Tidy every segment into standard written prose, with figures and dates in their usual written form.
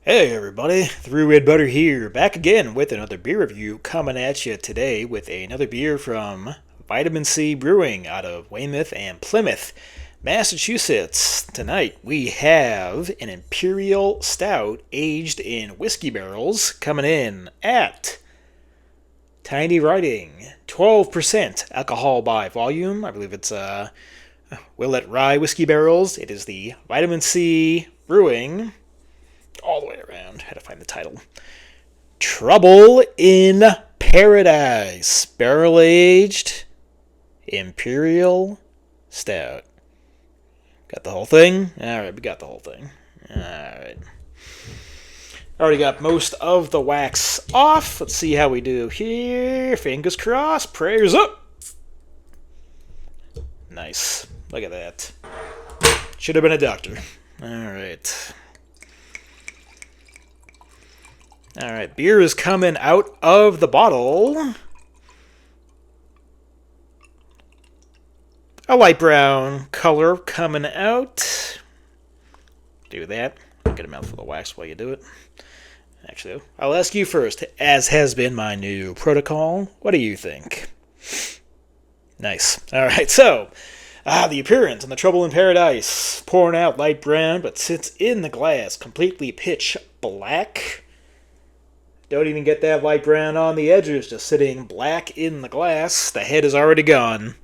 Hey everybody, ThrewRedButter here, back again with another beer review coming at you today with another beer from Vitamin C Brewing out of Weymouth and Plymouth, Massachusetts. Tonight we have an imperial stout aged in whiskey barrels coming in at tiny writing, 12% alcohol by volume. I believe it's Willett Rye whiskey barrels. It is the Vitamin C Brewing all the way around. Had to find the title. Trouble in Paradise. Barrel aged imperial stout. Got the whole thing? Alright, we got the whole thing. Alright. Already got most of the wax off. Let's see how we do here. Fingers crossed. Prayers up. Nice. Look at that. Should have been a doctor. Alright. Alright, beer is coming out of the bottle. A light brown color coming out. Do that. Get a mouthful of wax while you do it. Actually, I'll ask you first, as has been my new protocol. What do you think? Nice. Alright, so, the appearance on the Trouble in Paradise. Pouring out light brown, but sits in the glass completely pitch black. Don't even get that light brown on the edges, just sitting black in the glass. The head is already gone.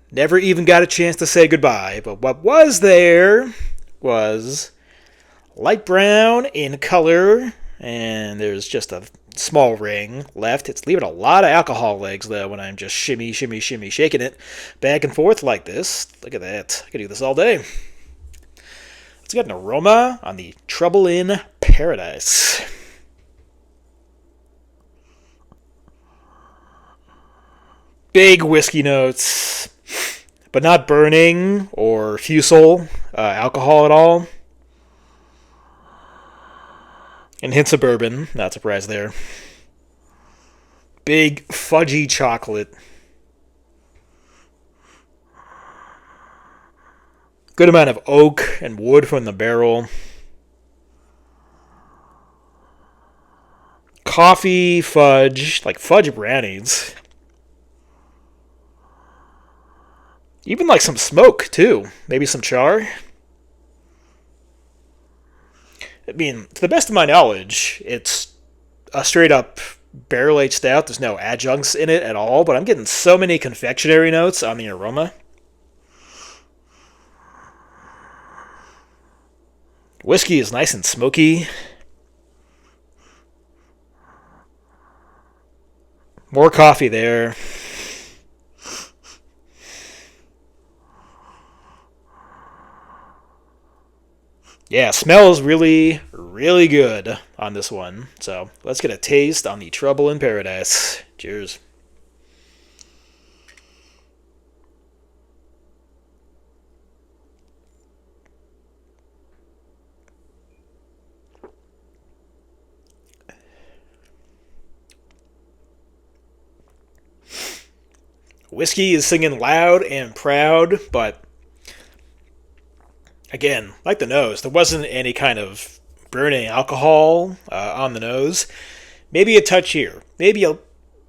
Never even got a chance to say goodbye, but what was there was light brown in color, and there's just a small ring left. It's leaving a lot of alcohol legs, though, when I'm just shimmy, shaking it back and forth like this. Look at that. I could do this all day. Let's get an aroma on the Trouble in Paradise. Big whiskey notes, but not burning or fusel alcohol at all. And hints of bourbon, not surprised there. Big fudgy chocolate. Good amount of oak and wood from the barrel. Coffee, fudge, like fudge brownies. Even like some smoke, too. Maybe some char. I mean, to the best of my knowledge, it's a straight-up barrel-aged stout. There's no adjuncts in it at all, but I'm getting so many confectionery notes on the aroma. Whiskey is nice and smoky. More coffee there. Yeah, smells really, really good on this one. So let's get a taste on the Trouble in Paradise. Cheers. Whiskey is singing loud and proud, but again, like the nose, there wasn't any kind of burning alcohol on the nose. Maybe a touch here. Maybe a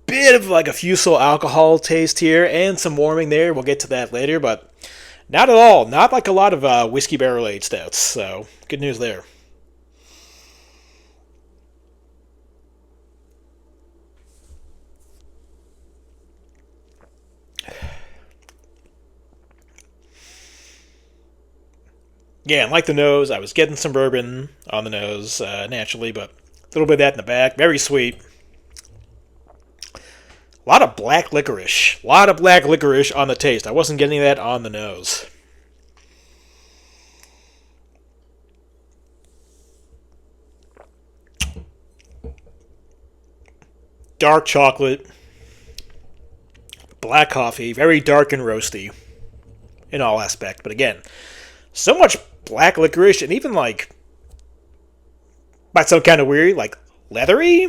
bit of like a fusel alcohol taste here and some warming there. We'll get to that later, but not at all. Not like a lot of whiskey barrel-aged stouts, so good news there. Yeah, and like the nose, I was getting some bourbon on the nose, naturally, but a little bit of that in the back. Very sweet. A lot of black licorice. A lot of black licorice on the taste. I wasn't getting that on the nose. Dark chocolate. Black coffee. Very dark and roasty in all aspects. But again, so much black licorice, and even like, might sound kind of weird, like leathery?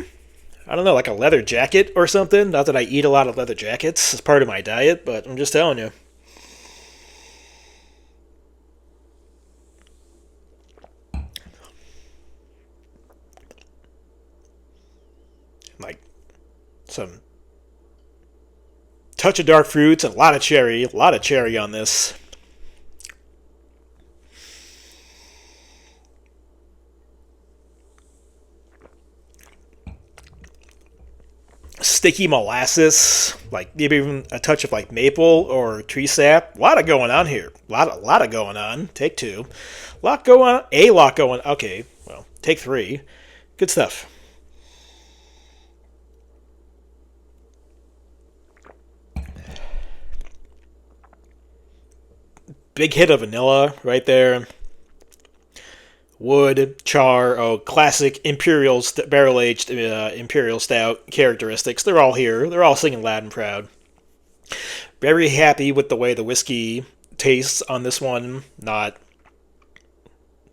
I don't know, like a leather jacket or something. Not that I eat a lot of leather jackets as part of my diet, but I'm just telling you. Some touch of dark fruits and a lot of cherry. A lot of cherry on this. Sticky molasses, like maybe even a touch of like maple or tree sap. A lot of going on here. A lot of going on. Take two. A lot going on. A lot going. Okay, well, take three. Good stuff. Big hit of vanilla right there. Wood, char, classic imperial barrel-aged imperial stout characteristics. They're all here. They're all singing loud and proud. Very happy with the way the whiskey tastes on this one.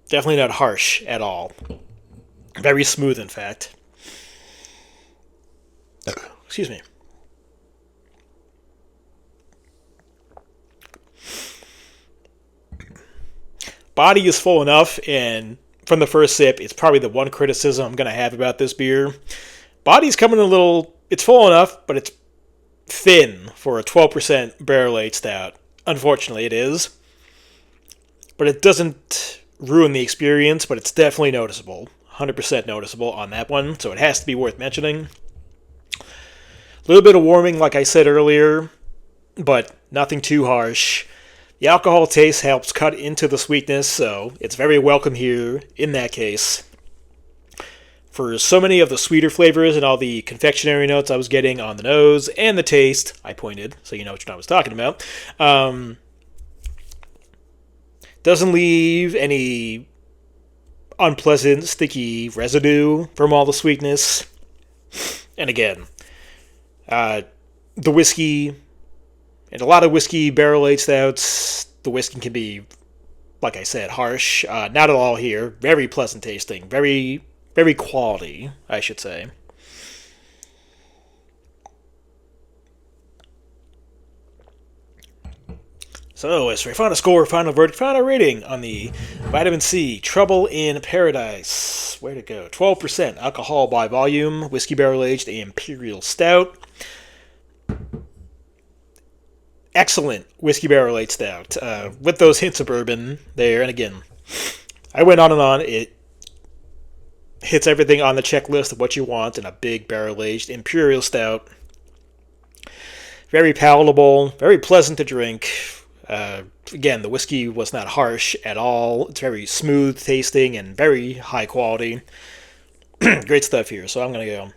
Definitely not harsh at all. Very smooth, in fact. Excuse me. Body is full enough, and from the first sip, it's probably the one criticism I'm going to have about this beer. Body's coming a little... It's full enough, but it's thin for a 12% barrel-aged stout. Unfortunately, it is. But it doesn't ruin the experience, but it's definitely noticeable. 100% noticeable on that one, so it has to be worth mentioning. A little bit of warming, like I said earlier, but nothing too harsh. The alcohol taste helps cut into the sweetness, so it's very welcome here in that case. For so many of the sweeter flavors and all the confectionery notes I was getting on the nose and the taste, I pointed, so you know what I was talking about, doesn't leave any unpleasant, sticky residue from all the sweetness. And again, the whiskey... And a lot of whiskey barrel-aged stouts, the whiskey can be, like I said, harsh. Not at all here. Very pleasant tasting. Very, very quality, I should say. So, as for final score, final verdict, final rating on the Vitamin C Trouble in Paradise. Where to go? 12% alcohol by volume, whiskey barrel-aged imperial stout. Excellent whiskey barrel-aged stout with those hints of bourbon there. And again, I went on and on. It hits everything on the checklist of what you want in a big barrel-aged imperial stout. Very palatable, very pleasant to drink. Again, the whiskey was not harsh at all. It's very smooth tasting and very high quality. Great stuff here. So I'm going to go.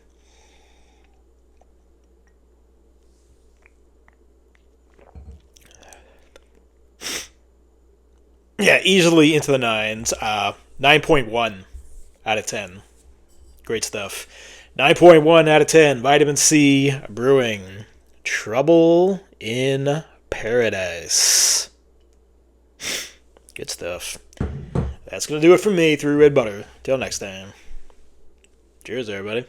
Yeah, easily into the nines. 9.1 out of 10. Great stuff. 9.1 out of 10. Vitamin C Brewing. Trouble in Paradise. Good stuff. That's going to do it for me, Through Red Butter. Till next time. Cheers, everybody.